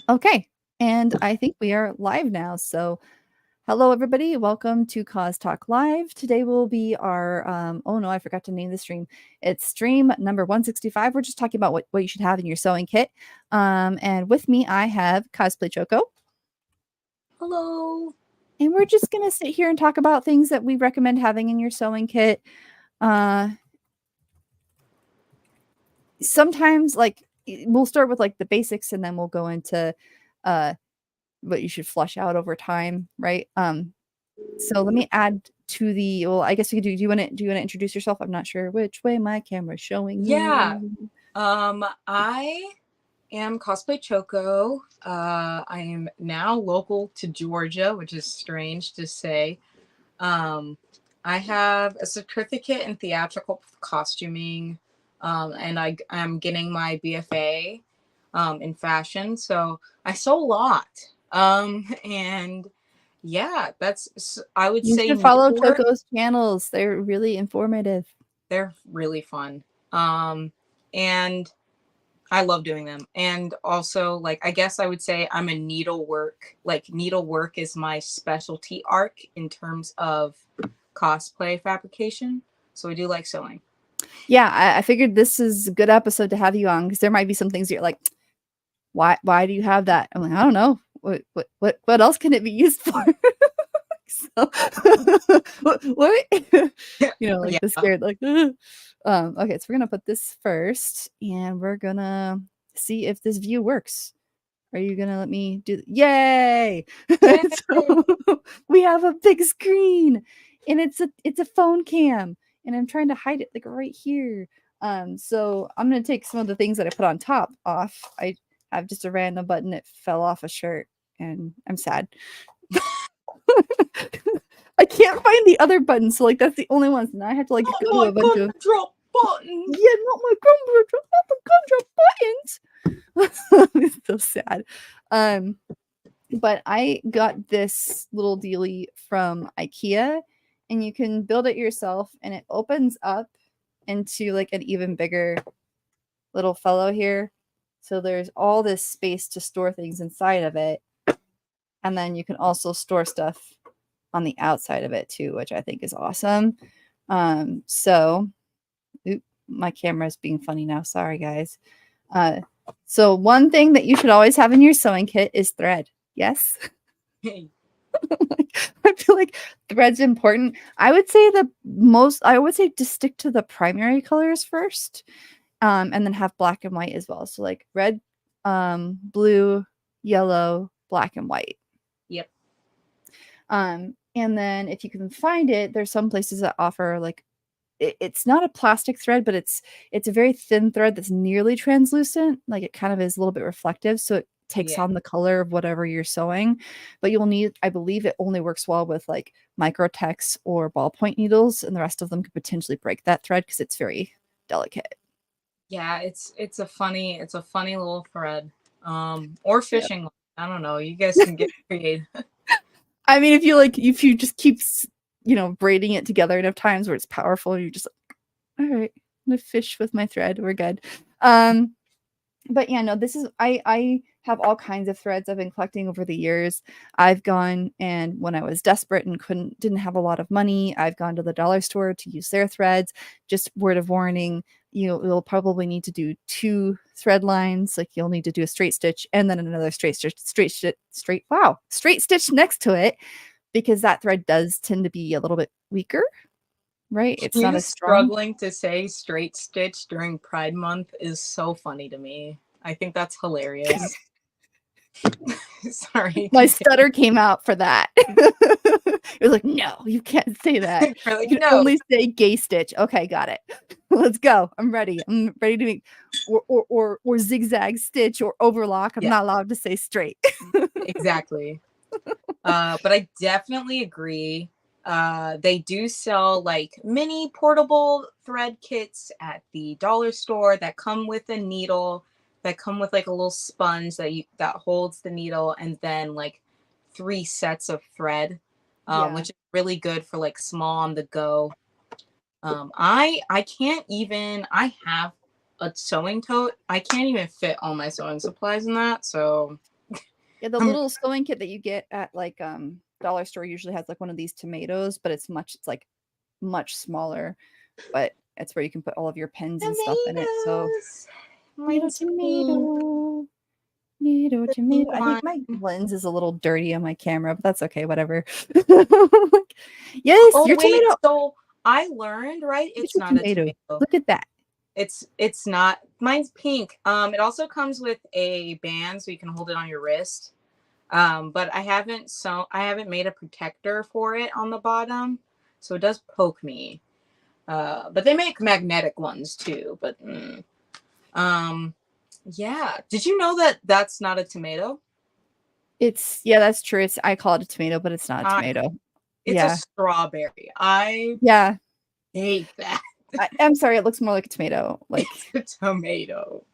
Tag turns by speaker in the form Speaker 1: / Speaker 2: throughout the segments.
Speaker 1: Okay, and I think we are live now. So, hello everybody, welcome to Cause Talk Live. Today will be our oh no, I forgot to name the stream. It's stream number 165. We're just talking about what you should have in your sewing kit. And with me I have Cosplay Choco.
Speaker 2: Hello.
Speaker 1: And we're just gonna sit here and talk about things that we recommend having in your sewing kit. Sometimes we'll start with like the basics and then we'll go into what you should flush out over time, right? So let me add to the well, I guess we could do you want to introduce yourself? I'm not sure which way my camera's showing
Speaker 2: Yeah.
Speaker 1: you.
Speaker 2: I am Cosplay Choco. I am now local to Georgia, which is strange to say. Um, I have a certificate in theatrical costuming, and I am getting my BFA in fashion. So I sew a lot. And yeah, I would
Speaker 1: You
Speaker 2: say
Speaker 1: should follow
Speaker 2: needlework.
Speaker 1: Choco's channels. They're really informative.
Speaker 2: They're really fun. And I love doing them. And also, like, I guess I would say I'm a needlework. Like, needlework is my specialty arc in terms of cosplay fabrication. So I do like sewing.
Speaker 1: Yeah, I figured this is a good episode to have you on because there might be some things you're like, why do you have that? I'm like, I don't know. What else can it be used for? So, what? Like
Speaker 2: Yeah.
Speaker 1: the scared, like, okay, so we're gonna put this first and we're gonna see if this view works. Are you gonna let me do yay?
Speaker 2: Yay.
Speaker 1: So we have a big screen and it's a phone cam and I'm trying to hide it like right here. So I'm gonna take some of the things that I put on top off. I have just a random button that fell off a shirt and I'm sad. I can't find the other buttons, so like that's the only ones. Now I have to like
Speaker 2: Not
Speaker 1: go to
Speaker 2: my
Speaker 1: a bunch of
Speaker 2: gumdrop button.
Speaker 1: yeah, not my gumdrop buttons. It's so sad. Um, but I got this little dealie from IKEA, and you can build it yourself, and it opens up into like an even bigger little fellow here. So there's all this space to store things inside of it, and then you can also store stuff on the outside of it too, which I think is awesome. So my camera is being funny now. Sorry, guys. So one thing that you should always have in your sewing kit is thread. Yes. I feel like thread's important. I would say just stick to the primary colors first, and then have black and white as well. So like red, blue, yellow, black, and white.
Speaker 2: Yep.
Speaker 1: And then if you can find it, there's some places that offer like it's not a plastic thread, but it's a very thin thread that's nearly translucent. Like it kind of is a little bit reflective, so it takes
Speaker 2: Yeah.
Speaker 1: on the color of whatever you're sewing. But you'll need, I believe, it only works well with like microtex or ballpoint needles, and the rest of them could potentially break that thread because it's very delicate.
Speaker 2: Yeah, it's a funny little thread. Or
Speaker 1: Yeah.
Speaker 2: fishing line. I don't know. You guys can get creative.
Speaker 1: I mean, if you just keep braiding it together enough times where it's powerful, you're just like, all right, I'm gonna fish with my thread. We're good. But yeah, no, this is I have all kinds of threads I've been collecting over the years. I've gone and when I was desperate and didn't have a lot of money, I've gone to the dollar store to use their threads. Just word of warning, you'll probably need to do two thread lines. Like you'll need to do a straight stitch and then another straight stitch next to it because that thread does tend to be a little bit weaker, right? It's not
Speaker 2: You
Speaker 1: as strong.
Speaker 2: struggling to say straight stitch during Pride Month is so funny to me. I think that's hilarious. Sorry,
Speaker 1: My
Speaker 2: continue.
Speaker 1: stutter came out for that. It was like, no, you can't say that.
Speaker 2: You're like,
Speaker 1: You can
Speaker 2: no.
Speaker 1: only say gay stitch. Okay, got it. Let's go. I'm ready. I'm ready to make or zigzag stitch or overlock. I'm
Speaker 2: Yeah,
Speaker 1: not allowed to say straight.
Speaker 2: exactly. But I definitely agree. They do sell like mini portable thread kits at the dollar store that come with a needle, that come with like a little sponge that holds the needle, and then like 3 sets of thread,
Speaker 1: Yeah.
Speaker 2: which is really good for like small on the go. I can't even. I have a sewing tote. I can't even fit all my sewing supplies in that. So
Speaker 1: Yeah, the
Speaker 2: Um,
Speaker 1: little sewing kit that you get at like dollar store usually has like one of these tomatoes, but it's like much smaller, but it's where you can put all of your pens and stuff in it. So
Speaker 2: tomatoes.
Speaker 1: tomato,
Speaker 2: Mine's pink.
Speaker 1: tomato, tomato,
Speaker 2: The
Speaker 1: tomato.
Speaker 2: pink
Speaker 1: I think
Speaker 2: one.
Speaker 1: my lens is a little dirty on my camera, but that's okay, whatever. Like, yes,
Speaker 2: Oh
Speaker 1: your
Speaker 2: wait,
Speaker 1: tomato.
Speaker 2: so I learned, right?
Speaker 1: Look at
Speaker 2: It's
Speaker 1: your
Speaker 2: not a
Speaker 1: tomato.
Speaker 2: tomato.
Speaker 1: Look at that.
Speaker 2: It's not. Mine's pink. It also comes with a band so you can hold it on your wrist. But I haven't made a protector for it on the bottom, so it does poke me. But they make magnetic ones too. But um, yeah. Did you know that that's not a tomato?
Speaker 1: It's yeah, that's true. It's I call it a tomato, but it's not a
Speaker 2: Uh,
Speaker 1: tomato.
Speaker 2: it's a
Speaker 1: Yeah.
Speaker 2: strawberry. I
Speaker 1: Yeah.
Speaker 2: hate that.
Speaker 1: I'm sorry, it looks more like a tomato. Like
Speaker 2: It's a tomato.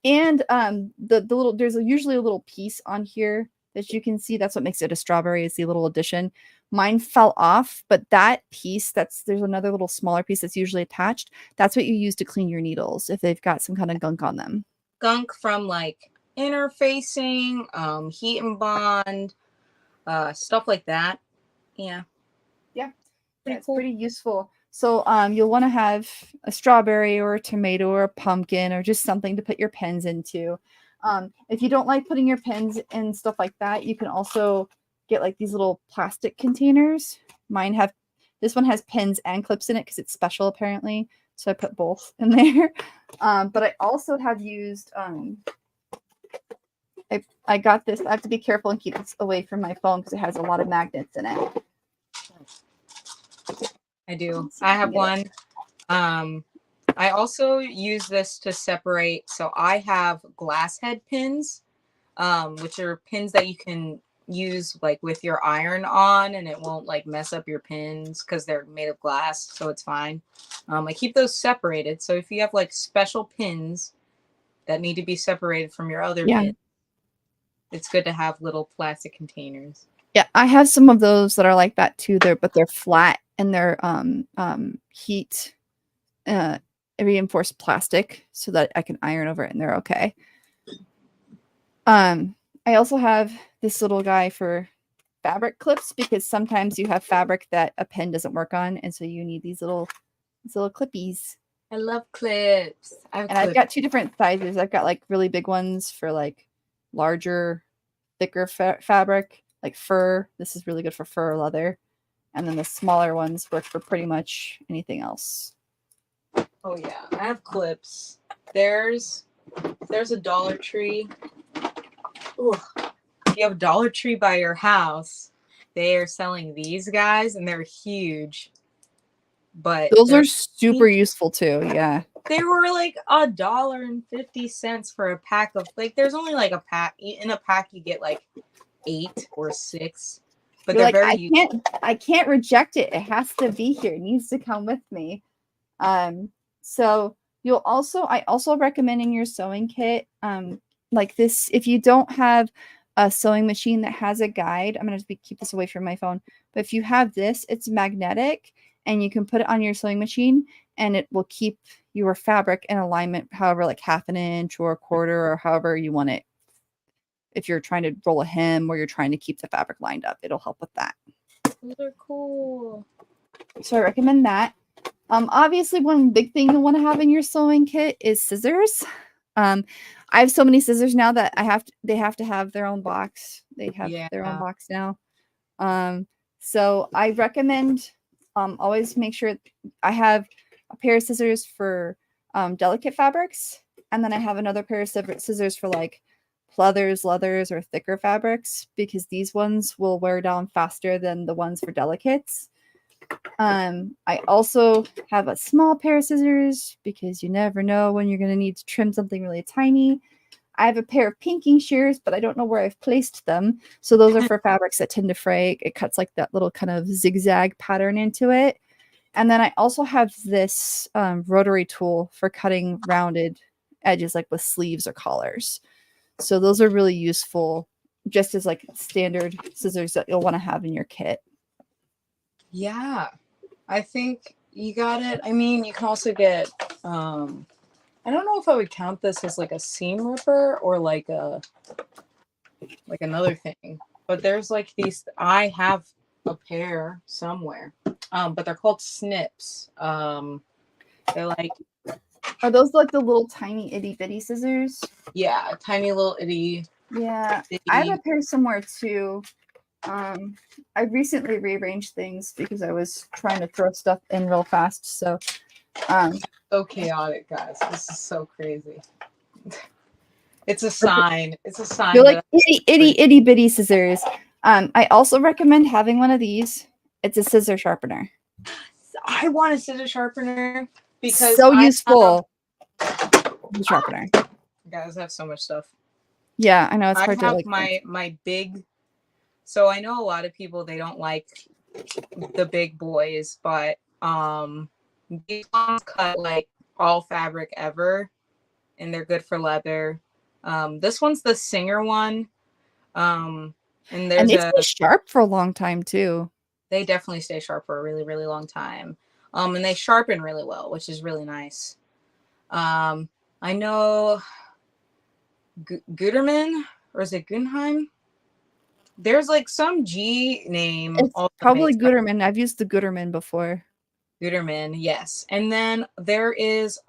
Speaker 1: and the little there's usually a little piece on here that you can see. That's what makes it a strawberry is the little addition. Mine fell off, but that piece there's another little smaller piece that's usually attached. That's what you use to clean your needles if they've got some kind of gunk on them.
Speaker 2: Gunk from like interfacing, heat and bond, stuff like that. Yeah,
Speaker 1: Yeah. Yeah,
Speaker 2: pretty
Speaker 1: it's
Speaker 2: cool.
Speaker 1: pretty useful. So you'll want to have a strawberry or a tomato or a pumpkin or just something to put your pens into. If you don't like putting your pens and stuff like that, you can also get like these little plastic containers. Mine have this one has pens and clips in it because it's special apparently. So I put both in there. But I also have used I got this. I have to be careful and keep this away from my phone because it has a lot of magnets in it.
Speaker 2: I do.
Speaker 1: Let's see if
Speaker 2: I
Speaker 1: I can
Speaker 2: have
Speaker 1: get it.
Speaker 2: one. Um, I also use this to separate. So I have glass head pins, which are pins that you can use like with your iron on, and it won't like mess up your pins because they're made of glass, so it's fine. I keep those separated. So if you have like special pins that need to be separated from your other
Speaker 1: Yeah.
Speaker 2: pins, it's good to have little plastic containers.
Speaker 1: Yeah, I have some of those that are like that too. They're flat and they're heat uh reinforced plastic so that I can iron over it and they're okay. I also have this little guy for fabric clips because sometimes you have fabric that a pen doesn't work on, and so you need these little clippies.
Speaker 2: I love clips. I have
Speaker 1: And I've
Speaker 2: clips.
Speaker 1: got two different sizes. I've got like really big ones for like larger, thicker fabric, like fur. This is really good for fur or leather. And then the smaller ones work for pretty much anything else.
Speaker 2: Oh yeah, I have clips. There's a Dollar Tree. Ooh. If you have a Dollar Tree by your house, they are selling these guys and they're huge. But
Speaker 1: Those are super useful too. Yeah.
Speaker 2: they were like $1.50 for a pack of like there's only like a pack in a pack you get like 8 or 6. But
Speaker 1: You're
Speaker 2: they're
Speaker 1: like,
Speaker 2: very useful.
Speaker 1: I can't reject it. It has to be here. It needs to come with me. So I also recommend in your sewing kit, like this, if you don't have a sewing machine that has a guide, I'm gonna keep this away from my phone, but if you have this, it's magnetic and you can put it on your sewing machine and it will keep your fabric in alignment, however, like half an inch or a quarter or however you want it. If you're trying to roll a hem or you're trying to keep the fabric lined up, it'll help with that.
Speaker 2: Those are cool.
Speaker 1: So I recommend that. Obviously, one big thing you'll want to have in your sewing kit is scissors. Um, I have so many scissors now that they have to have their own box. They have
Speaker 2: Yeah.
Speaker 1: their own box now. So I recommend always make sure I have a pair of scissors for delicate fabrics, and then I have another pair of scissors for like pleathers, leathers, or thicker fabrics because these ones will wear down faster than the ones for delicates. I also have a small pair of scissors because you never know when you're going to need to trim something really tiny. I have a pair of pinking shears, but I don't know where I've placed them. So those are for fabrics that tend to fray. It cuts like that little kind of zigzag pattern into it. And then I also have this rotary tool for cutting rounded edges, like with sleeves or collars. So those are really useful, just as like standard scissors that you'll want to have in your kit.
Speaker 2: Yeah. I think you got it. I mean, you can also get I don't know if I would count this as like a seam ripper or like like another thing. But there's like these. I have a pair somewhere, but they're called snips. They're like,
Speaker 1: Are those like the little tiny itty bitty scissors?
Speaker 2: yeah, tiny little itty
Speaker 1: Yeah, I have a
Speaker 2: bitty.
Speaker 1: pair somewhere too. I recently rearranged things because I was trying to throw stuff in real fast. So,
Speaker 2: So chaotic, guys. This is so crazy. It's a sign. It's a
Speaker 1: they're
Speaker 2: sign
Speaker 1: like
Speaker 2: that
Speaker 1: itty bitty scissors. I also recommend having one of these. It's a scissor sharpener.
Speaker 2: I want a scissor sharpener because
Speaker 1: So
Speaker 2: I have,
Speaker 1: useful. Sharpener.
Speaker 2: guys, I have so much stuff.
Speaker 1: Yeah, I know it's
Speaker 2: I
Speaker 1: hard to
Speaker 2: have
Speaker 1: like.
Speaker 2: my big. So I know a lot of people they don't like the big boys, but these ones cut like all fabric ever, and they're good for leather. This one's the Singer one. And
Speaker 1: And
Speaker 2: there's
Speaker 1: they
Speaker 2: a
Speaker 1: stay sharp for a long time too.
Speaker 2: they definitely stay sharp for a really, really long time. And they sharpen really well, which is really nice. I know Guterman, or is it Gunheim? There's like some G name
Speaker 1: It's
Speaker 2: also
Speaker 1: probably
Speaker 2: makes
Speaker 1: Guterman. I've used the Guterman before.
Speaker 2: Guterman, yes. And then there's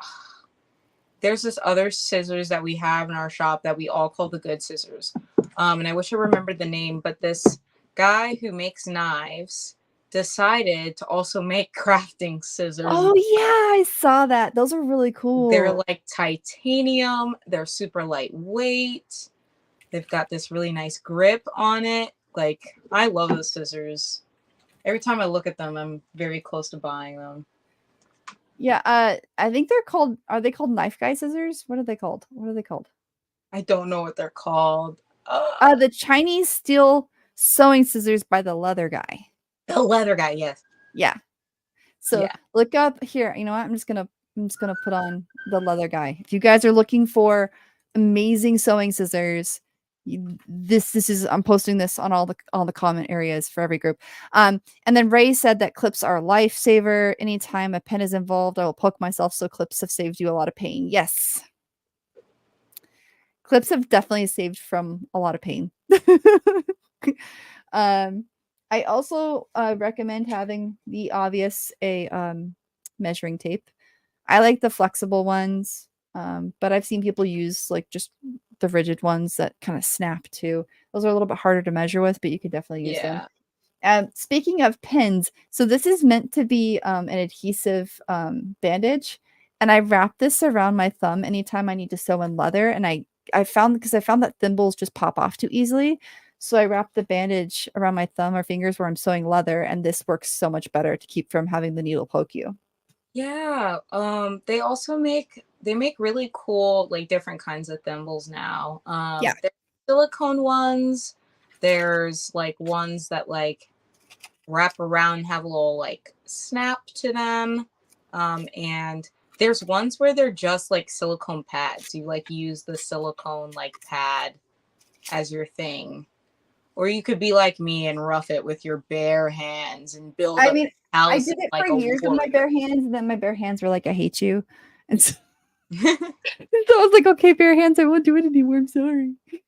Speaker 2: this other scissors that we have in our shop that we all call the good scissors. And I wish I remembered the name, but this guy who makes knives decided to also make crafting scissors.
Speaker 1: Oh yeah, I saw that. Those are really
Speaker 2: They're
Speaker 1: cool.
Speaker 2: like titanium, they're super lightweight. They've got this really nice grip on it. Like, I love those scissors. Every time I look at them, I'm very close to buying them.
Speaker 1: Yeah, I think they're called. Are they called knife guy scissors? What are they called? What are they called?
Speaker 2: I don't know what they're called.
Speaker 1: The Chinese steel sewing scissors by the leather guy.
Speaker 2: The leather guy, yes.
Speaker 1: Yeah. So
Speaker 2: Yeah.
Speaker 1: look up here. You know what? I'm just gonna put on the leather guy. If you guys are looking for amazing sewing scissors, this is I'm posting this on all the comment areas for every group. And then Ray said that clips are a lifesaver. Anytime a pen is involved, I will poke myself. So clips have saved you a lot of pain. Yes, clips have definitely saved from a lot of pain. um, I also recommend having the obvious a measuring tape. I like the flexible ones, but I've seen people use like just the rigid ones that kind of snap too. Those are a little bit harder to measure with, but you could definitely use them.
Speaker 2: Yeah.
Speaker 1: Speaking of pins, so this is meant to be an adhesive bandage, and I wrap this around my thumb anytime I need to sew in leather. And I found because I found that thimbles just pop off too easily, so I wrap the bandage around my thumb or fingers where I'm sewing leather, and this works so much better to keep from having the needle poke you.
Speaker 2: Yeah. They also make really cool like different kinds of thimbles now.
Speaker 1: Yeah,
Speaker 2: There's silicone ones. There's like ones that like wrap around, have a little like snap to them. And there's ones where they're just like silicone pads. You like use the silicone like pad as your thing. Or you could be like me and rough it with your bare hands and build
Speaker 1: I
Speaker 2: up
Speaker 1: mean, I
Speaker 2: houses
Speaker 1: did it for
Speaker 2: like a
Speaker 1: years with my
Speaker 2: warrior.
Speaker 1: bare hands, and then my bare hands were like, "I hate you," and so, so I was like, "Okay, bare hands, I won't do it anymore. I'm sorry." So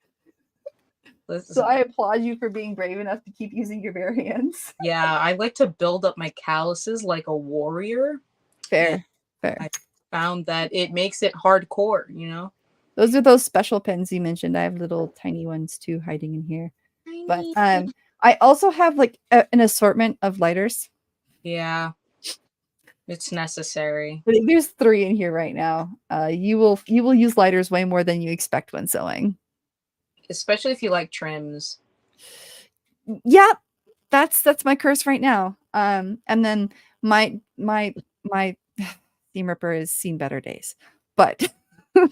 Speaker 2: Listen,
Speaker 1: I applaud you for being brave enough to keep using your bare hands.
Speaker 2: yeah, I like to build up my calluses like a warrior. And
Speaker 1: Fair, fair.
Speaker 2: I found that it makes it hardcore, you know?
Speaker 1: Those are those special pens you mentioned. I have little tiny ones too hiding in here. But
Speaker 2: Tiny.
Speaker 1: I also have like an assortment of lighters.
Speaker 2: Yeah, it's necessary.
Speaker 1: I think there's 3 in here right now. You will use lighters way more than you expect when sewing.
Speaker 2: Especially if you like trims.
Speaker 1: Yeah, that's my curse right now. And then my seam ripper has seen better days, but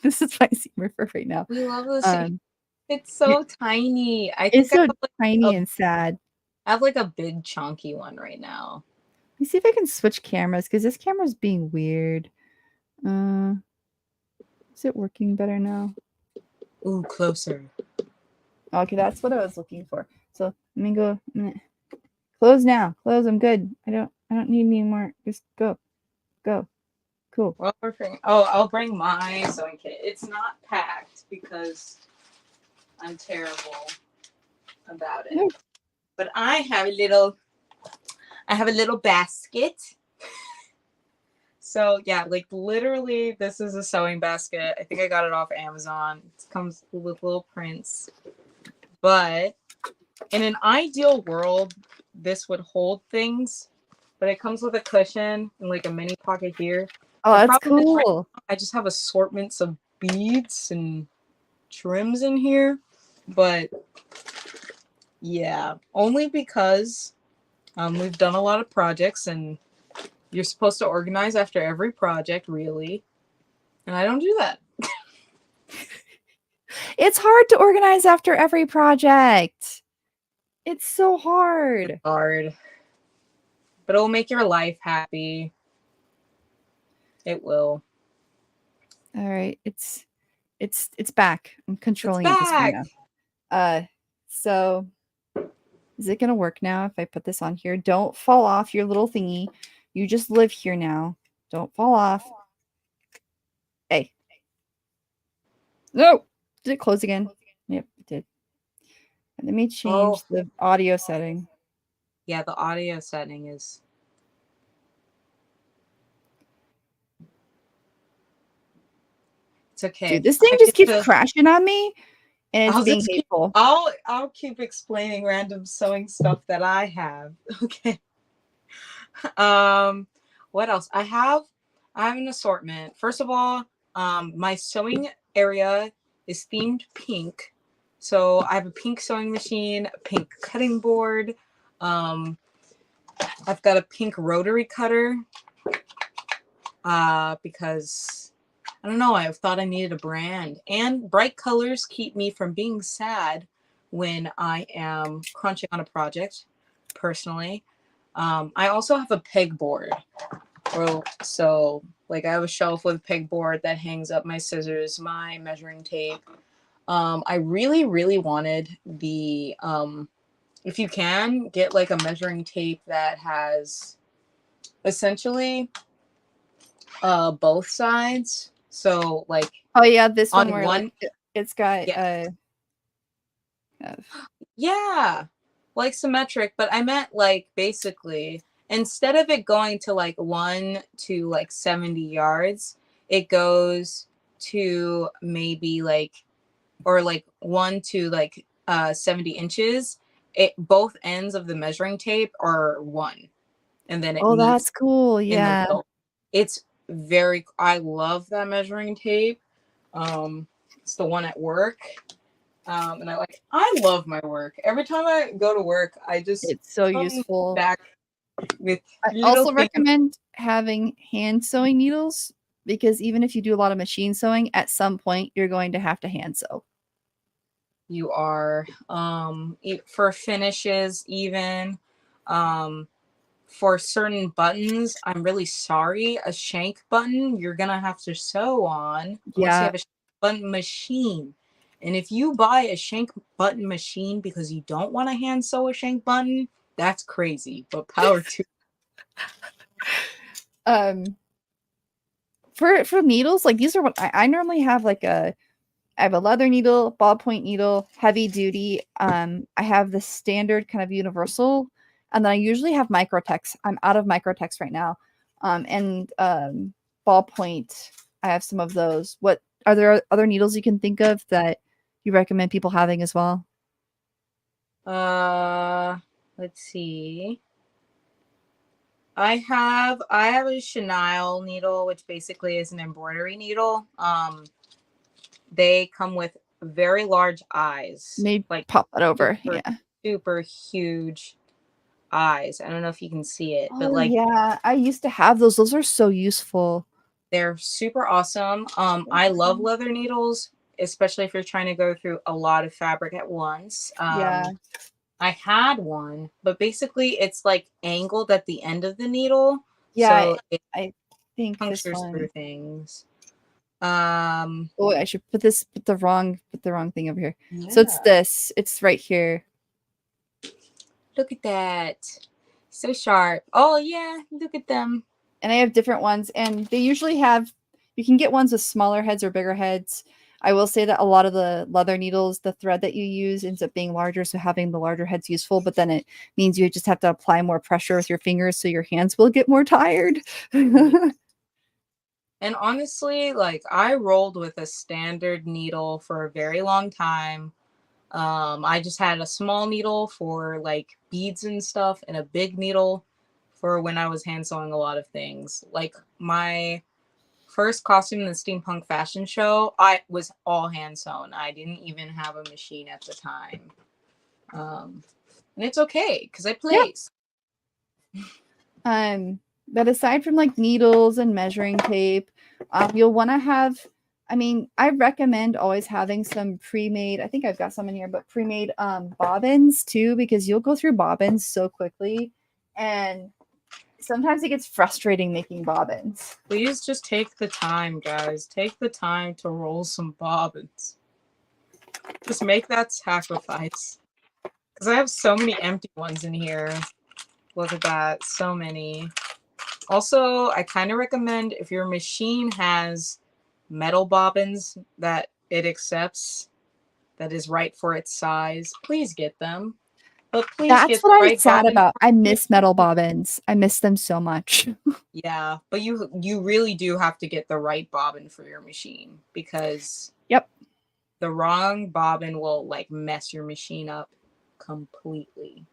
Speaker 1: this is my seam ripper right now.
Speaker 2: We love this.
Speaker 1: Um,
Speaker 2: It's
Speaker 1: y-
Speaker 2: so tiny. I
Speaker 1: it's
Speaker 2: think
Speaker 1: so
Speaker 2: a,
Speaker 1: tiny and sad.
Speaker 2: I have like a big chunky one right now.
Speaker 1: Let me see if I can switch cameras because this camera's being weird. Uh, is it working better now?
Speaker 2: Ooh, closer.
Speaker 1: Okay, that's what I was looking for. So let me go. Close now. Close. I'm good. I don't need any more. Just go. Go. Cool.
Speaker 2: Well, oh, I'll bring my sewing kit. It's not packed because I'm terrible. about it.
Speaker 1: No.
Speaker 2: But I have a little basket. So yeah, like literally, this is a sewing basket. I think I got it off Amazon. It comes with little prints. But in an ideal world, this would hold things. But it comes with a cushion and like a mini pocket here.
Speaker 1: Oh,
Speaker 2: The
Speaker 1: that's
Speaker 2: problem is right
Speaker 1: cool.
Speaker 2: now, I just have assortments of beads and trims in here. But yeah, only because we've done a lot of projects and you're supposed to organize after every project, really. And I don't do that.
Speaker 1: It's hard to organize after every project. It's so hard.
Speaker 2: Hard. But it'll make your life happy. It will.
Speaker 1: All right, it's back. I'm
Speaker 2: It's
Speaker 1: controlling it this way
Speaker 2: back.
Speaker 1: now. So is it gonna work now if I put this on here? Don't fall off your little thingy. You just live here now. Don't fall off. Hey. No. Did it close again? Yep, it did. And let me
Speaker 2: Oh,
Speaker 1: change the audio setting.
Speaker 2: yeah, the audio setting is. It's okay.
Speaker 1: Dude, this thing
Speaker 2: I
Speaker 1: just
Speaker 2: get
Speaker 1: keeps
Speaker 2: to.
Speaker 1: crashing on me and it's
Speaker 2: I'll
Speaker 1: being
Speaker 2: just keep.
Speaker 1: hateful.
Speaker 2: I'll keep explaining random sewing stuff that I have. Okay. Um, what else? I have an assortment. First of all, my sewing area is themed pink. So I have a pink sewing machine, a pink cutting board. Um, I've got a pink rotary cutter. Because I don't know, I thought I needed a brand. And bright colors keep me from being sad when I am crunching on a project, personally. I also have a pegboard. So like I have a shelf with a pegboard that hangs up my scissors, my measuring tape. I really, really wanted the if you can get like a measuring tape that has essentially both sides. So like
Speaker 1: Oh yeah, this one
Speaker 2: on
Speaker 1: where like
Speaker 2: one,
Speaker 1: it's got
Speaker 2: yeah,
Speaker 1: uh
Speaker 2: yeah, like symmetric, but I meant like basically instead of it going to like 1 to like 70 yards, it goes to maybe like or like 1 to like 70 inches. It both ends of the measuring tape are one, and then it
Speaker 1: oh,
Speaker 2: meets
Speaker 1: that's cool.
Speaker 2: in the
Speaker 1: Yeah.
Speaker 2: middle. It's very. I love that measuring tape. It's the one at work. And I love my work. Every time I go to work, I just
Speaker 1: It's so
Speaker 2: come
Speaker 1: useful.
Speaker 2: back with
Speaker 1: I
Speaker 2: little
Speaker 1: also
Speaker 2: things.
Speaker 1: recommend having hand sewing needles because even if you do a lot of machine sewing, at some point you're going to have to hand sew.
Speaker 2: You are for finishes, even um, for certain buttons. I'm really sorry. A shank button, you're gonna have to sew on unless you
Speaker 1: Yeah.
Speaker 2: have a shank button machine. And if you buy a shank button machine because you don't want to hand sew a shank button, that's crazy. But power to
Speaker 1: Um for needles, like these are what I normally have like I have a leather needle, ballpoint needle, heavy duty. I have the standard kind of universal, and then I usually have microtex. I'm out of microtex right now. And ballpoint. I have some of those. What are there other needles you can think of that you recommend people having as well?
Speaker 2: uh let's see. I have a chenille needle, which basically is an embroidery needle. They come with very large eyes,
Speaker 1: Maybe
Speaker 2: like
Speaker 1: pop that over.
Speaker 2: super,
Speaker 1: Yeah.
Speaker 2: super huge eyes. I don't know if you can see it, but
Speaker 1: Oh
Speaker 2: like
Speaker 1: yeah, I used to have those. Those are so useful.
Speaker 2: they're super awesome. I love leather needles, especially if you're trying to go through a lot of fabric at once.
Speaker 1: Yeah.
Speaker 2: I had one, but basically it's like angled at the end of the needle,
Speaker 1: Yeah,
Speaker 2: so it
Speaker 1: I think this
Speaker 2: punctures through
Speaker 1: one.
Speaker 2: things. Um,
Speaker 1: Oh, I should put the wrong thing over here. So it's
Speaker 2: yeah.
Speaker 1: this. It's right here.
Speaker 2: Look at that. So sharp. Oh yeah, look at them.
Speaker 1: And I have different ones and they usually have you can get ones with smaller heads or bigger heads. I will say that a lot of the leather needles, the thread that you use ends up being larger, so having the larger head's useful, but then it means you just have to apply more pressure with your fingers, so your hands will get more tired.
Speaker 2: Yeah. And honestly, like I rolled with a standard needle for a very long time. I just had a small needle for like beads and stuff, and a big needle for when I was hand sewing a lot of things. Like my first costume in the steampunk fashion show, I was all hand sewn. I didn't even have a machine at the time. Um, and it's okay because I
Speaker 1: Yeah.
Speaker 2: place.
Speaker 1: But aside from like needles and measuring tape, you'll want to have, I mean, I recommend always having some pre-made, I think I've got some in here, but pre-made bobbins too, because you'll go through bobbins so quickly. And sometimes it gets frustrating making bobbins.
Speaker 2: Please just take the time, guys. Take the time to roll some bobbins. Just make that sacrifice. Because I have so many empty ones in here. Look at that. So many. Also, I kind of recommend if your machine has metal bobbins that it accepts, that is right for its size, please get them. But please
Speaker 1: That's
Speaker 2: get the
Speaker 1: what I'm
Speaker 2: right
Speaker 1: sad
Speaker 2: bobbin
Speaker 1: about.
Speaker 2: for
Speaker 1: I
Speaker 2: your
Speaker 1: miss metal
Speaker 2: machine.
Speaker 1: bobbins. I miss them so much.
Speaker 2: Yeah, but you really do have to get the right bobbin for your machine because
Speaker 1: Yep.
Speaker 2: the wrong bobbin will like mess your machine up completely.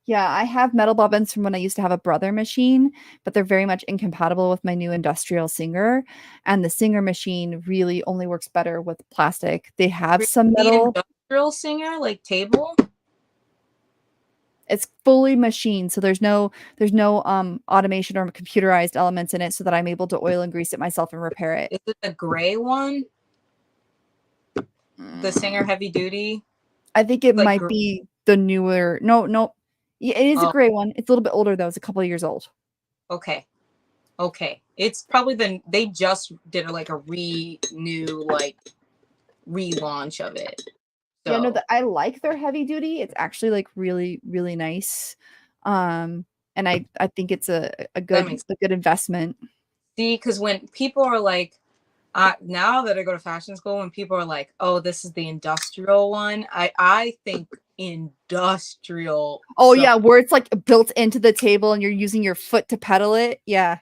Speaker 1: Yeah, I have metal bobbins from when I used to have a brother machine, but they're very much incompatible with my new industrial Singer. And the Singer machine really only works better with plastic. They have some
Speaker 2: The
Speaker 1: metal.
Speaker 2: industrial singer, like table,
Speaker 1: It's fully machined, so there's no automation or computerized elements in it so that I'm able to oil and grease it myself and repair it.
Speaker 2: is it the gray one? The singer
Speaker 1: Mm,
Speaker 2: heavy duty?
Speaker 1: I think it
Speaker 2: Like,
Speaker 1: might be the newer. No, no. Yeah, it is a
Speaker 2: oh,
Speaker 1: gray one. It's a little bit older though. It's a couple of years old.
Speaker 2: okay. Okay. It's probably they just did like a renew, like relaunch of it.
Speaker 1: Yeah, no,
Speaker 2: So
Speaker 1: that I like their heavy duty. It's actually like really, really nice. Um, and I think it's a
Speaker 2: that
Speaker 1: good
Speaker 2: makes
Speaker 1: a good investment.
Speaker 2: see, because when people are like, now that I go to fashion school, when people are like, "Oh, this is the industrial one," I think industrial.
Speaker 1: Oh
Speaker 2: So
Speaker 1: yeah, where it's like built into the table and you're using your foot to pedal it. Yeah.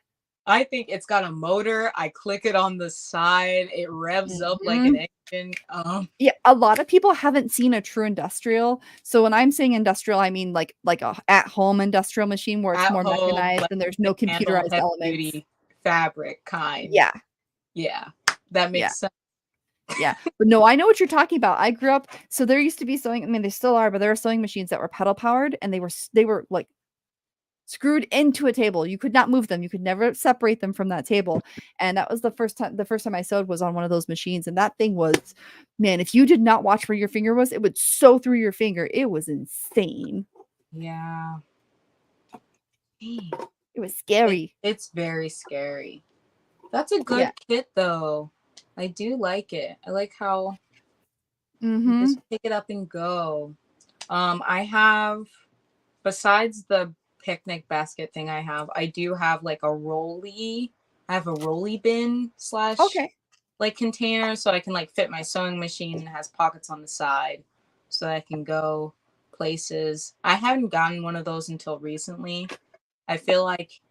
Speaker 2: I think it's got a motor. I click it on the side. It revs up like an
Speaker 1: Mhm.
Speaker 2: engine.
Speaker 1: Yeah, a lot of people haven't seen a true industrial. So when I'm saying industrial, I mean like a at-home industrial machine where it's
Speaker 2: At
Speaker 1: more
Speaker 2: home,
Speaker 1: mechanized
Speaker 2: like
Speaker 1: and there's
Speaker 2: the
Speaker 1: no
Speaker 2: candle
Speaker 1: computerized
Speaker 2: heavy
Speaker 1: elements.
Speaker 2: duty fabric kind.
Speaker 1: Yeah.
Speaker 2: Yeah, that
Speaker 1: Yeah.
Speaker 2: makes sense.
Speaker 1: Yeah. But no, I know what you're talking about. I grew up, so there used to be sewing, I mean, they still are, but there were sewing machines that were pedal powered and they were like screwed into a table. You could not move them. You could never separate them from that table. And that was the first time I sewed was on one of those machines. And that thing was, man, if you did not watch where your finger was, it would sew through your finger. It was insane.
Speaker 2: Yeah. Dang.
Speaker 1: It was scary.
Speaker 2: It's very scary. That's a
Speaker 1: Yeah.
Speaker 2: good kit though. I do like it. I like how you
Speaker 1: Mm-hmm.
Speaker 2: just pick it up and go. I have besides the picnic basket thing I do have like a rolly. I have a rolly bin slash
Speaker 1: Okay.
Speaker 2: like container so I can like fit my sewing machine and it has pockets on the side so that I can go places. I haven't gotten one of those until recently. I feel like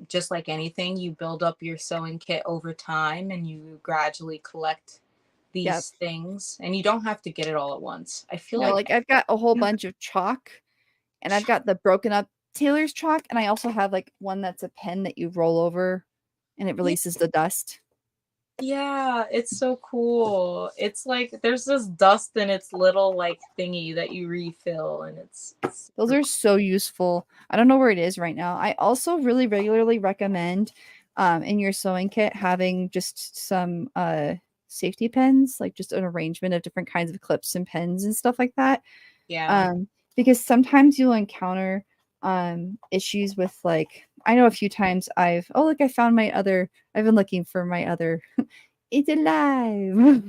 Speaker 2: just like anything, you build up your sewing kit over time and you gradually collect
Speaker 1: Yep.
Speaker 2: these things and you don't have to get it all at once. I feel
Speaker 1: No,
Speaker 2: like
Speaker 1: like I've got a whole bunch of chalk and I've got the broken up tailor's chalk. And I also have like one that's a pen that you roll over and it
Speaker 2: yeah,
Speaker 1: releases the dust.
Speaker 2: yeah, it's so cool. It's like there's this dust in its little like thingy that you refill and it's
Speaker 1: Those
Speaker 2: super
Speaker 1: are
Speaker 2: cool.
Speaker 1: so useful. I don't know where it is right now. I also really regularly recommend in your sewing kit having just some safety pins, like just an arrangement of different kinds of clips and pins and stuff like that.
Speaker 2: Yeah.
Speaker 1: Um, because sometimes you'll encounter issues with like I know a few times I found my other I've been looking for my other it's alive.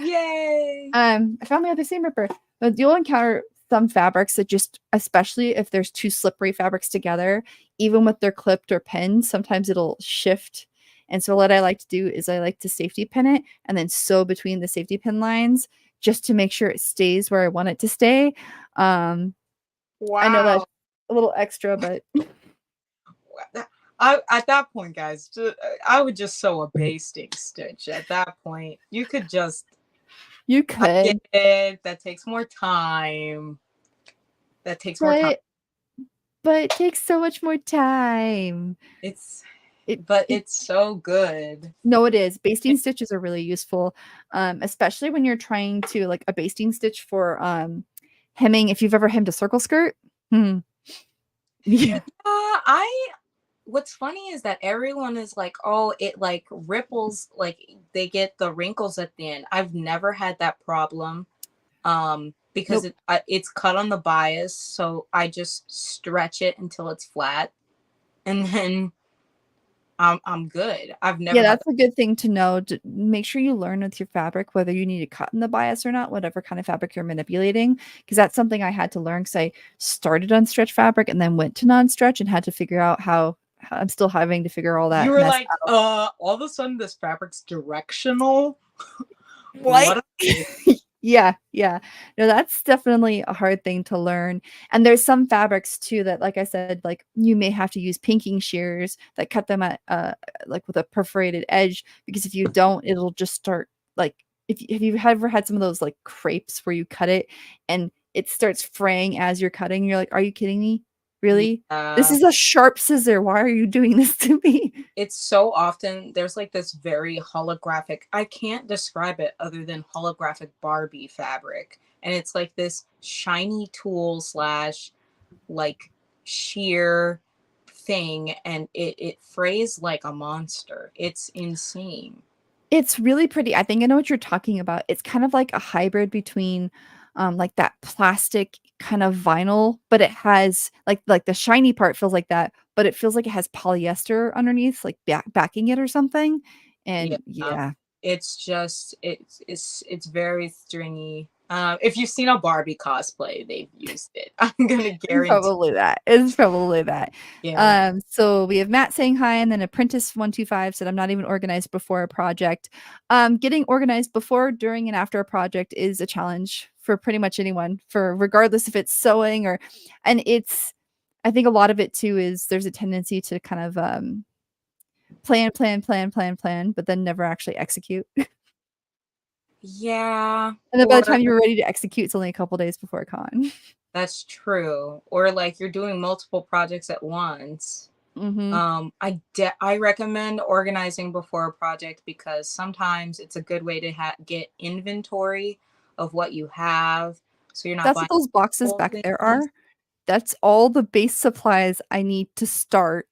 Speaker 2: Yay.
Speaker 1: I found my other seam ripper, but you'll encounter some fabrics that just, especially if there's two slippery fabrics together, even with their clipped or pinned, sometimes it'll shift And so what I like to do is I like to safety pin it and then sew between the safety pin lines just to make sure it stays where I want it to stay. Um, I know that's
Speaker 2: Wow.
Speaker 1: a little extra, but
Speaker 2: At that point, guys, I would just sew a basting stitch. At that point, you could just.
Speaker 1: you
Speaker 2: I get
Speaker 1: could.
Speaker 2: it. That takes more time. That takes more time.
Speaker 1: But it takes so much more time.
Speaker 2: It's,
Speaker 1: It
Speaker 2: but
Speaker 1: it
Speaker 2: it's so good.
Speaker 1: No, it is. Basting stitches are really useful, especially when you're trying to like a basting stitch for hemming. If you've ever hemmed a circle skirt, hmm. Yeah,
Speaker 2: I what's funny is that everyone is like, oh, it like ripples, like they get the wrinkles at the end. I've never had that problem. Because
Speaker 1: nope.
Speaker 2: it's cut on the bias, so I just stretch it until it's flat, and then I'm good. I've
Speaker 1: Yeah,
Speaker 2: never had
Speaker 1: that's a good thing to know. To make sure you learn with your fabric whether you need to cut in the bias or not, whatever kind of fabric you're manipulating, because that's something I had to learn because I started on stretch fabric and then went to non-stretch and had to figure out how I'm still having to figure all
Speaker 2: You
Speaker 1: that
Speaker 2: were
Speaker 1: mess
Speaker 2: like,
Speaker 1: out.
Speaker 2: all of a sudden this fabric's directional.
Speaker 1: What?
Speaker 2: What?
Speaker 1: Yeah, yeah. No, that's definitely a hard thing to learn. And there's some fabrics too that, like I said, like you may have to use pinking shears that cut them at like with a perforated edge because if you don't, it'll just start like have you ever had some of those like crepes where you cut it and it starts fraying as you're cutting? You're like, are you kidding me? Really? This
Speaker 2: Yeah.
Speaker 1: is a sharp scissor. Why are you doing this to me?
Speaker 2: It's so often there's like this very holographic, I can't describe it other than holographic Barbie fabric. And it's like this shiny tool slash like sheer thing, and it frays like a monster. It's insane.
Speaker 1: It's really pretty. I think I know what you're talking about. It's kind of like a hybrid between, like that plastic kind of vinyl, but it has like the shiny part feels like that, but it feels like it has polyester underneath, like backing it or something.
Speaker 2: Yeah.
Speaker 1: And yeah,
Speaker 2: It's just it's very stringy. If you've seen a Barbie cosplay, they've used it. I'm gonna
Speaker 1: it's
Speaker 2: guarantee.
Speaker 1: probably that. It's probably that.
Speaker 2: Yeah.
Speaker 1: So we have Matt saying hi, and then Apprentice125 said, I'm not even organized before a project. Getting organized before, during, and after a project is a challenge for pretty much anyone, for regardless if it's sewing or, and it's, I think a lot of it too is there's a tendency to kind of plan, but then never actually execute.
Speaker 2: Yeah.
Speaker 1: And then by the
Speaker 2: Or
Speaker 1: time you're ready to execute, it's only a couple days before a con.
Speaker 2: that's true. Or like you're doing multiple projects at once.
Speaker 1: Hmm.
Speaker 2: I recommend organizing before a project because sometimes it's a good way to get inventory of what you have, so you're not
Speaker 1: That's what
Speaker 2: buying
Speaker 1: those boxes
Speaker 2: whole
Speaker 1: back there
Speaker 2: things.
Speaker 1: are. That's all the base supplies I need to start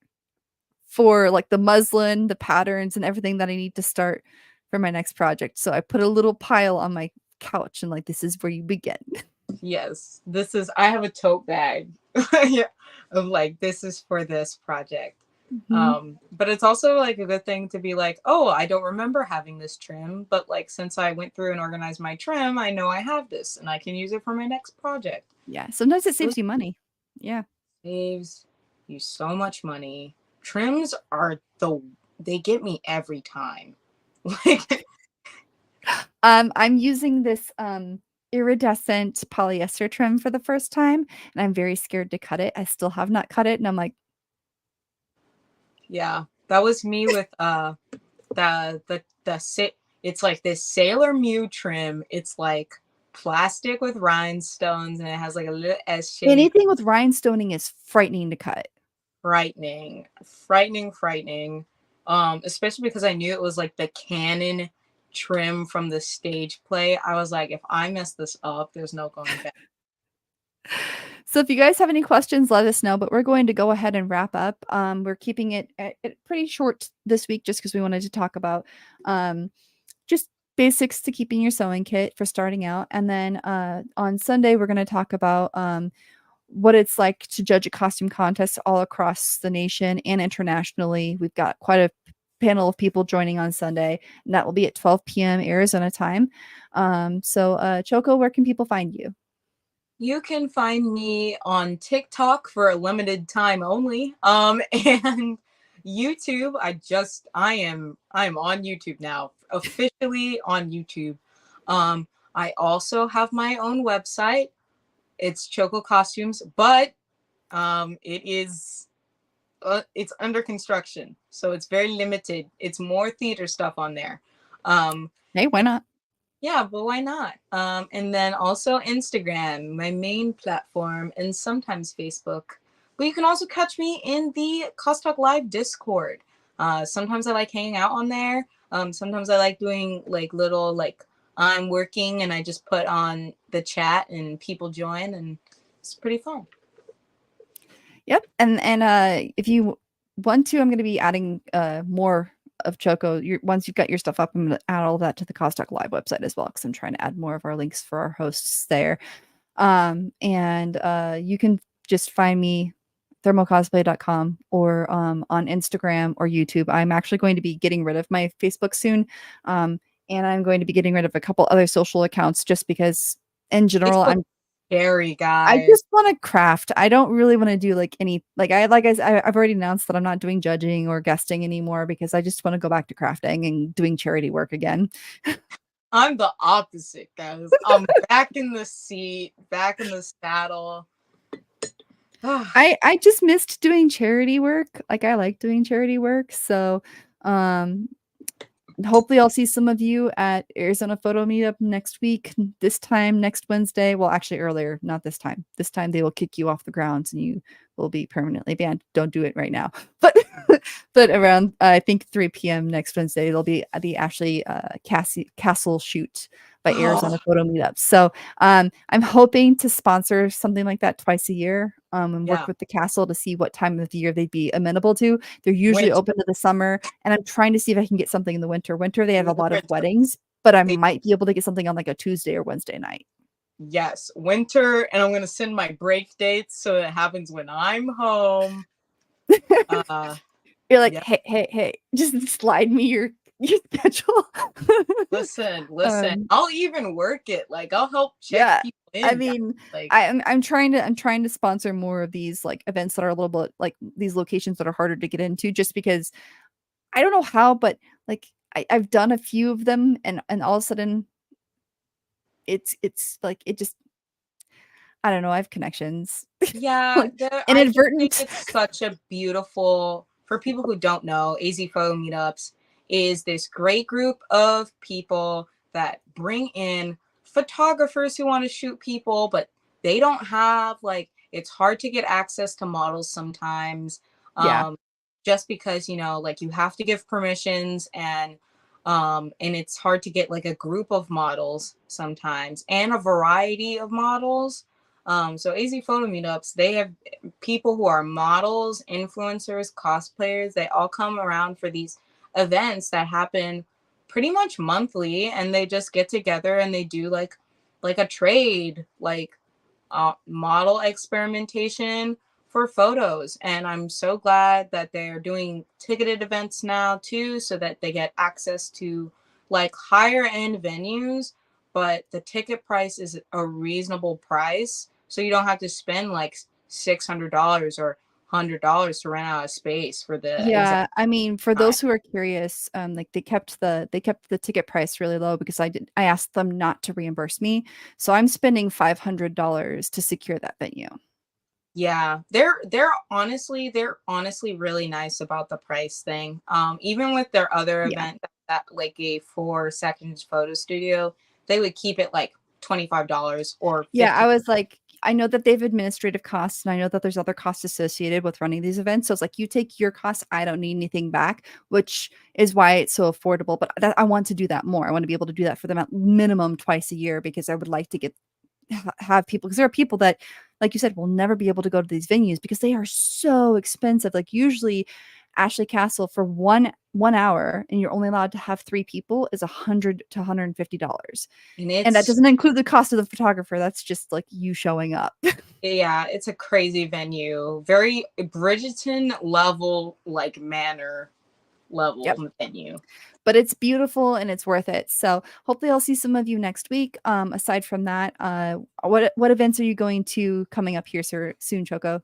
Speaker 1: for like the muslin, the patterns, and everything that I need to start for my next project. So I put a little pile on my couch and like this is where you begin.
Speaker 2: Yes, this is. I have a tote bag, yeah, of like this is for this project.
Speaker 1: Mhm.
Speaker 2: But it's also like a good thing to be like, oh, I don't remember having this trim, but like since I went through and organized my trim, I know I have this and I can use it for my next project.
Speaker 1: Yeah, sometimes it
Speaker 2: Really
Speaker 1: saves you money. Yeah.
Speaker 2: saves you so much money. Trims are they get me every time. Like,
Speaker 1: I'm using this iridescent polyester trim for the first time and I'm very scared to cut it. I still have not cut it and I'm like,
Speaker 2: yeah, that was me with it's like this Sailor Mew trim. It's like plastic with rhinestones and it has like a little S shape.
Speaker 1: anything with rhinestoning is frightening to cut.
Speaker 2: Frightening, frightening. Especially because I knew it was like the canon trim from the stage play. I was like, if I mess this up, there's no going back.
Speaker 1: So if you guys have any questions, let us know. But we're going to go ahead and wrap up. We're keeping it pretty short this week just because we wanted to talk about just basics to keeping your sewing kit for starting out. And then on Sunday, we're going to talk about what it's like to judge a costume contest all across the nation and internationally. We've got quite a panel of people joining on Sunday, and that will be at 12 p.m. Arizona time. Choco, where can people find you?
Speaker 2: You can find me on TikTok for a limited time only. And YouTube, I am on YouTube now, officially on YouTube. I also have my own website. It's Choco Costumes, but it's under construction, so it's very limited. It's more theater stuff on there. Um,
Speaker 1: Hey, why not?
Speaker 2: yeah, but why not? And then also Instagram, my main platform, and sometimes Facebook. But you can also catch me in the Cost Talk Live Discord. Sometimes I like hanging out on there. Sometimes I like doing like little like I'm working and I just put on the chat and people join and it's pretty fun.
Speaker 1: Yep. And if you want to, I'm going to be adding more of Choco. Once you've got your stuff up, I'm going to add all that to the Costock Live website as well because I'm trying to add more of our links for our hosts there. And you can just find me thermocosplay.com or on Instagram or YouTube. I'm actually going to be getting rid of my Facebook soon. And I'm going to be getting rid of a couple other social accounts just because in general
Speaker 2: Facebook's scary,
Speaker 1: I
Speaker 2: guys.
Speaker 1: just want to craft. I don't really want to do like any I've already announced that I'm not doing judging or guesting anymore because I just want to go back to crafting and doing charity work again.
Speaker 2: I'm the opposite, guys. I'm back in the seat, back in the saddle.
Speaker 1: I just missed doing charity work. Like I like doing charity work. So um hopefully I'll see some of you at Arizona Photo Meetup next week. This time next Wednesday. Well, actually earlier, not this time. This time they will kick you off the grounds and you will be permanently banned. Don't do it right now. But but around I think 3 p.m. next Wednesday, there'll be the Ashley Castle shoot by
Speaker 2: Oh,
Speaker 1: Arizona Photo Meetup. So I'm hoping to sponsor something like that twice a year and work
Speaker 2: yeah.
Speaker 1: with the castle to see what time of the year they'd be amenable to. They're usually
Speaker 2: Winter,
Speaker 1: open to the summer, and I'm trying to see if I can get something in the winter. Winter, they have a lot of
Speaker 2: winter.
Speaker 1: weddings, but I
Speaker 2: They,
Speaker 1: might be able to get something on like a Tuesday or Wednesday night.
Speaker 2: yes, winter, and I'm gonna send my break dates so it happens when I'm home. Uh,
Speaker 1: You're like,
Speaker 2: yeah.
Speaker 1: hey, just slide me your schedule.
Speaker 2: Listen.
Speaker 1: um,
Speaker 2: I'll even work it. Like I'll help check
Speaker 1: yeah.
Speaker 2: people
Speaker 1: I
Speaker 2: in, guys.
Speaker 1: mean,
Speaker 2: Like
Speaker 1: I'm trying to sponsor more of these like events that are a little bit like these locations that are harder to get into just because I don't know how, but like I've done a few of them and all of a sudden it's like it just I don't know, I have connections.
Speaker 2: yeah,
Speaker 1: Like
Speaker 2: I just think
Speaker 1: inadvertent.
Speaker 2: it's such a beautiful, for people who don't know, AZ Photo Meetups is this great group of people that bring in photographers who want to shoot people, but they don't have like, it's hard to get access to models sometimes.
Speaker 1: Yeah.
Speaker 2: Um, just because, like you have to give permissions and it's hard to get like a group of models sometimes and a variety of models. So AZ Photo Meetups, they have people who are models, influencers, cosplayers. They all come around for these events that happen pretty much monthly, and they just get together and they do like a trade, like model experimentation for photos. And I'm so glad that they're doing ticketed events now too, so that they get access to like higher end venues, but the ticket price is a reasonable price. So you don't have to spend like $600 or $100 to rent out a space for the exact
Speaker 1: Yeah, I mean, for
Speaker 2: time.
Speaker 1: those who are curious, like they kept the ticket price really low because I asked them not to reimburse me. So I'm spending $500 to secure that venue.
Speaker 2: Yeah, they're honestly really nice about the price thing. Even with their other
Speaker 1: Yeah.
Speaker 2: event that like a 4 seconds photo studio, they would keep it like $25 or
Speaker 1: Yeah,
Speaker 2: 50.
Speaker 1: I was like, I know that they have administrative costs and I know that there's other costs associated with running these events. So it's like you take your costs, I don't need anything back, which is why it's so affordable. But I want to do that more. I want to be able to do that for them at minimum twice a year because I would like to have people because there are people that like you said will never be able to go to these venues because they are so expensive. Like usually Ashley Castle for one hour and you're only allowed to have 3 people is $100 to $150,
Speaker 2: And
Speaker 1: and that
Speaker 2: it's
Speaker 1: doesn't include the cost of the photographer. That's just like you showing up.
Speaker 2: yeah, it's a crazy venue. Very Bridgerton level, like manor
Speaker 1: Yep.
Speaker 2: level venue.
Speaker 1: But it's beautiful and it's worth it. So hopefully I'll see some of you next week. Aside from that, what events are you going to coming up here, sir, soon, Choco?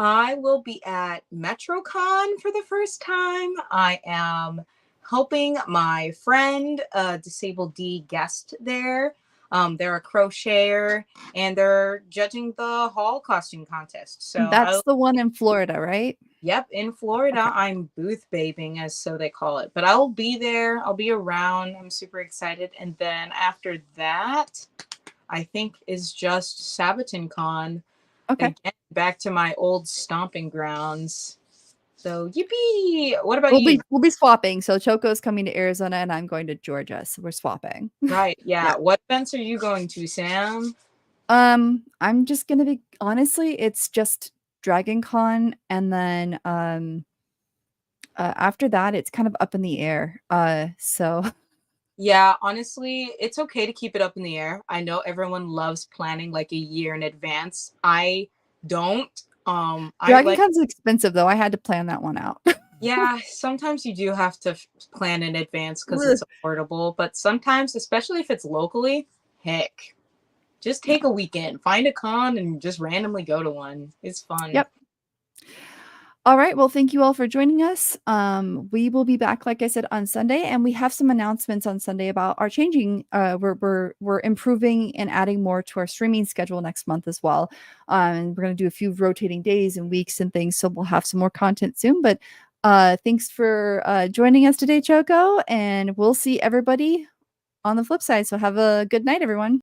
Speaker 2: I will be at MetroCon for the first time. I am helping my friend, Disabled D, guest there. They're a crocheter and they're judging the hall costume contest. So I
Speaker 1: That's the one in Florida, right?
Speaker 2: Yep, in Florida,
Speaker 1: Okay.
Speaker 2: I'm booth babing, as so they call it. But I'll be there. I'll be around. I'm super excited. And then after that, I think is just Sabaton Con.
Speaker 1: Okay.
Speaker 2: Again, back to my old stomping grounds. So yippee! What about you?
Speaker 1: We'll be swapping. So Choco's coming to Arizona and I'm going to Georgia. So we're swapping.
Speaker 2: Right, yeah.
Speaker 1: Yeah.
Speaker 2: What events are you going to, Sam?
Speaker 1: I'm just gonna be honestly, it's just Dragon Con, and then after that it's kind of up in the air. So
Speaker 2: Yeah, honestly, it's okay to keep it up in the air. I know everyone loves planning like a year in advance. I don't. I
Speaker 1: Dragon
Speaker 2: like
Speaker 1: Con's expensive though. I had to plan that one out.
Speaker 2: Yeah, sometimes you do have to plan in advance because
Speaker 1: Ugh.
Speaker 2: it's affordable, but sometimes, especially if it's locally, heck, just take a weekend, find a con, and just randomly go to one. It's fun.
Speaker 1: Yep. All right. Well, thank you all for joining us. We will be back, like I said, on Sunday, and we have some announcements on Sunday about our changing. We're improving and adding more to our streaming schedule next month as well. And we're going to do a few rotating days and weeks and things, so we'll have some more content soon. But thanks for joining us today, Choco, and we'll see everybody on the flip side. So have a good night, everyone.